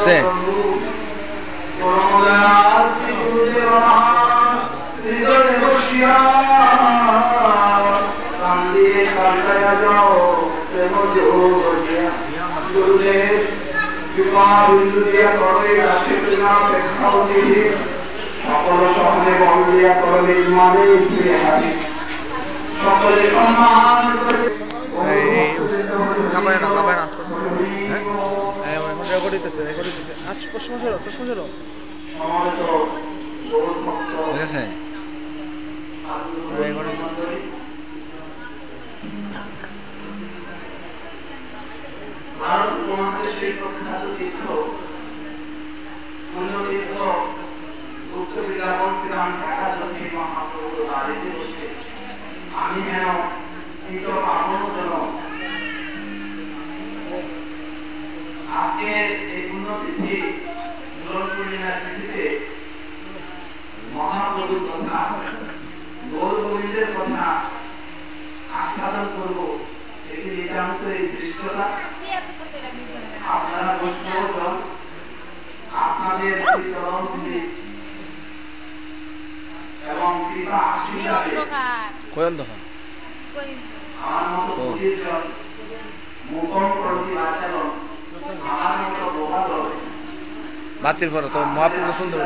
সে সকল সহনে বল দিয়া করবে মানে সকলে সম্মান করে ভারত মহাদেশের প্রখ্যাত তীর্থ পুণ্যতীর্থ উচ্চ বৃন্দাবন শ্রীরাম ঢাকা জমি মহাপ্রভুর বাড়িতে বসে আমি যেন তীর্থ পাবন যেন আজকের এই পুণ্যতিথি দোল পূর্ণিমার তিথিতে মহাপ্রভুর কথা গৌর গোবিন্দের কথা আস্বাদন করব এটি নিতান্ত এই দৃশ্যটা আপনারা বৈষ্ণবগণ আপনাদের চরণধুলি এবং কৃপা আশীর্বাদে আমার মতো প্রতিজন মুখম প্রতি আচরণ আমার মতো বোঝালো বাতিল করো তো মহাপ্রভু সুন্দর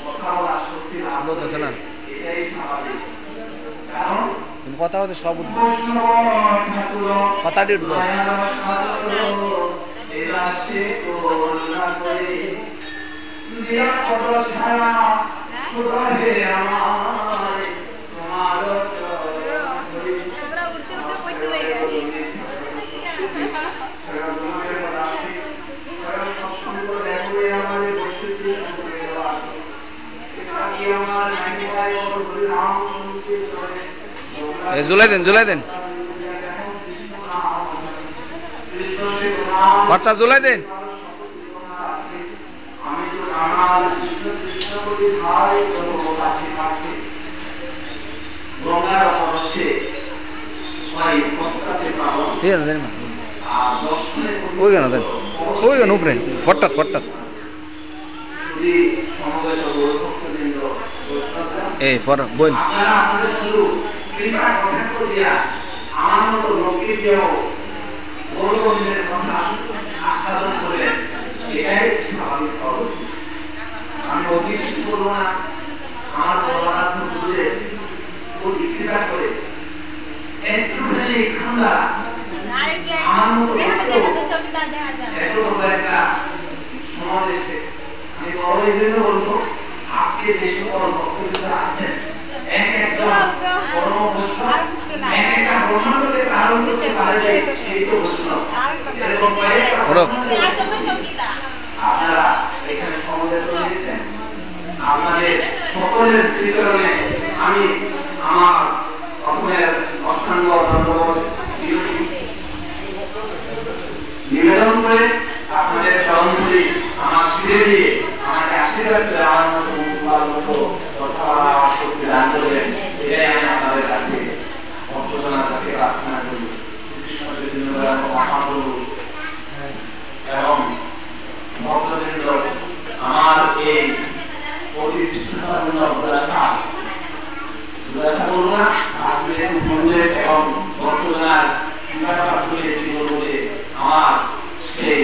কথা বলা শক্তি সুন্দর আছে না এটাই স্বাভাবিক কারণ তুমি কথা হতে সব উঠবে কথাটি উঠবে জুলাই দেন ভর্তা জুলাই দেন ওই কেন উপরে ফট্টাত এই ফর বই আমার মতো লোককে দিয়েও গৌর গোবিন্দের কথা আস্বাদন করলেন এটাই স্বাভাবিক খবর আমি অতি কিছু বলবো না আমার পরামর্শ বুঝে ও দীক্ষিতা করে একটুখানি ঠান্ডা আমার মতো এত বড় একটা সমাবেশে আমি বড় এই জন্য বলবো আজকে যে সকল ভক্তবৃন্দ আসছেন এক একটা ব্রহ্মাণ্ডকে ধারণ করতে পারে সেই তো বৈষ্ণব এরকম আপনারা এখানে সমবেত হয়েছেন আপনাদের সকলের শ্রীচরণে আমি আমার অসমের অষ্টাঙ্গ দণ্ডবোধ নিবেদন করে আপনাদের চরণধুলি আমার শিরে দিয়ে আমাকে আশীর্বাদ করে আমার মতো মুখবার মতো কথা বলা আমার শক্তি দান করবেন এটাই আমি আপনাদের কাছে ভক্তজনের কাছে প্রার্থনা করি শ্রীকৃষ্ণ চৈতন্য মহাপ্রভু এবং ভক্তবৃন্দ আমার এই প্রতিষ্ঠাপূর্ণ দুরাশা করবো না আপনি মন্দিরে এবং ভক্তজনার আমার সেই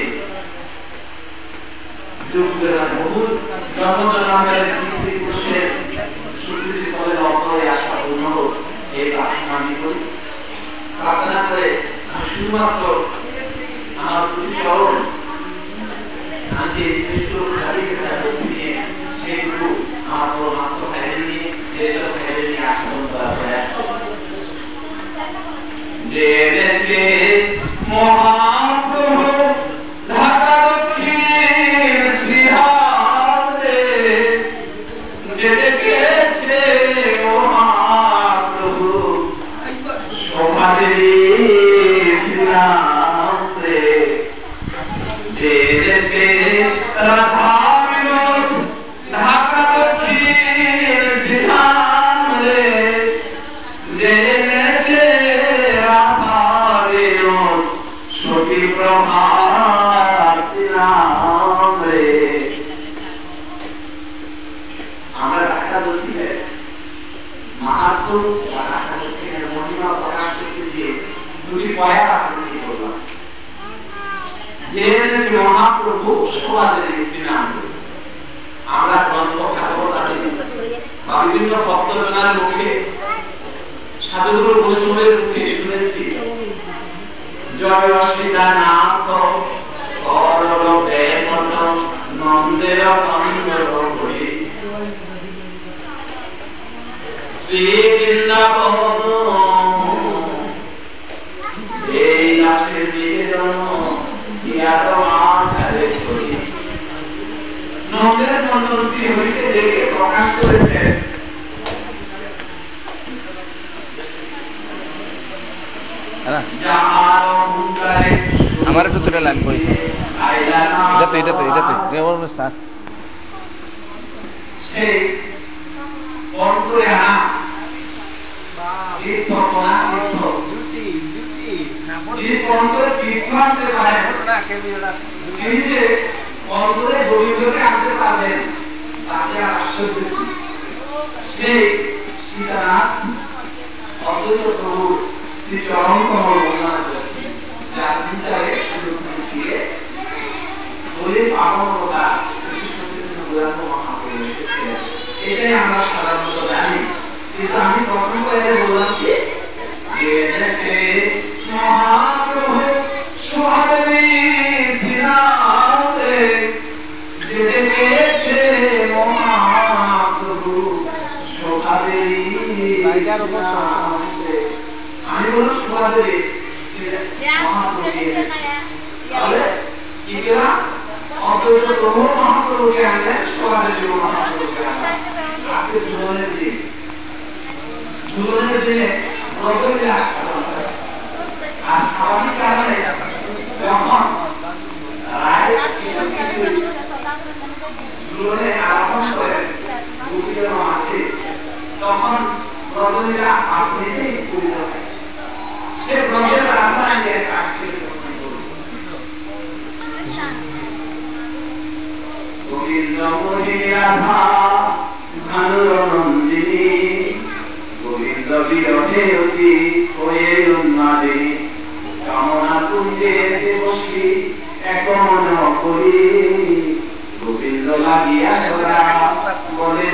বহু জন্মজন্মের সুকৃতি ফলে অন্তরে আসা পূর্ণ হোক এই প্রার্থনা আমি করি প্রার্থনা করে শুধুমাত্র আমার প্রতি চরণ আমি যে নির্দিষ্ট নিয়ে সেইগুলো আমার মাত্র ফ্যামিলি নিয়ে যেসব ফ্যামিলি নিয়ে আচরণ করা প্রয়াস যে দেশে মহাপ্রভু ঢাকা দক্ষিণ শ্রীহারে যে দেখেছে মহাপ্রভু শোভাদেবী শ্রীরামে যে দেশে রাধা বিনোদ ঢাকা দক্ষিণ শ্রীহারে যে দেশে রাধা বিনোদ সখী প্রভা শ্রীরাম পয়া কি করলাম যে মহাপ্রভু সমাজের স্ত্রীনাম আমরা গ্রন্থ ভাগবত বা বিভিন্ন ভক্তজনার মুখে সাধুগুরু বৈষ্ণবের মুখে শুনেছি জয় সীতানাথ নন্দের শ্রী বৃন্দাবন এই দাসের নিবেদন নন্দের নন্দন শ্রী হরিকে দেখে প্রকাশ করেছেন আমার একটু তুলে লাইন কই এটা স্যার সেই অন্তরে আনা এই তপনা এই অন্তরে বিভ্রান্তে পারে এই যে অন্তরে গোবিন্দকে আনতে পারবেন তাকে আশ্চর্য সেই সীতানাথ অদ্বৈত প্রভু শ্রী চরণ কমল বর্ণনা করেছেন যার চিন্তায় দিয়ে বলে পাবনতা মহাপ্রভু এসেছিলেন এটাই আমরা সাধারণত জানি কিন্তু আমি প্রথম করে বললাম কি মহাপ্রভু সুহাদেবী শ্রীনাথে যে দেখেছে মহাপ্রভু সুহাদেবী আমি বললাম সুহাদেবী তাহলে কি করা অদ্বৈত প্রভু মহাপ্রভুকে আনলেন সুহাদেবী মহাপ্রভুকে আনলেন আজকে ঝুলনের দিন ঝুলনের দিনে প্রথমে আসতে হবে আর স্বাভাবিক কারণে যখন ঝুলনে আরাম করে দুটির মাঝে তখন ব্রজনীরা আপনিতেই স্ফুরিত হয় সে ব্রজের রাস্তা নিয়ে কাটতে গোবিন্দ মহিরাধা ভানুর নন্দিনী গোবিন্দ বিরহে অতি হয়ে উন্মাদে কামনা কুঞ্জে বসি এক মন করি গোবিন্দ লাগিয়া ধরা বলে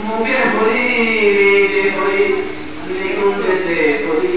মুখে হরি হরি নিকুঞ্জে হরি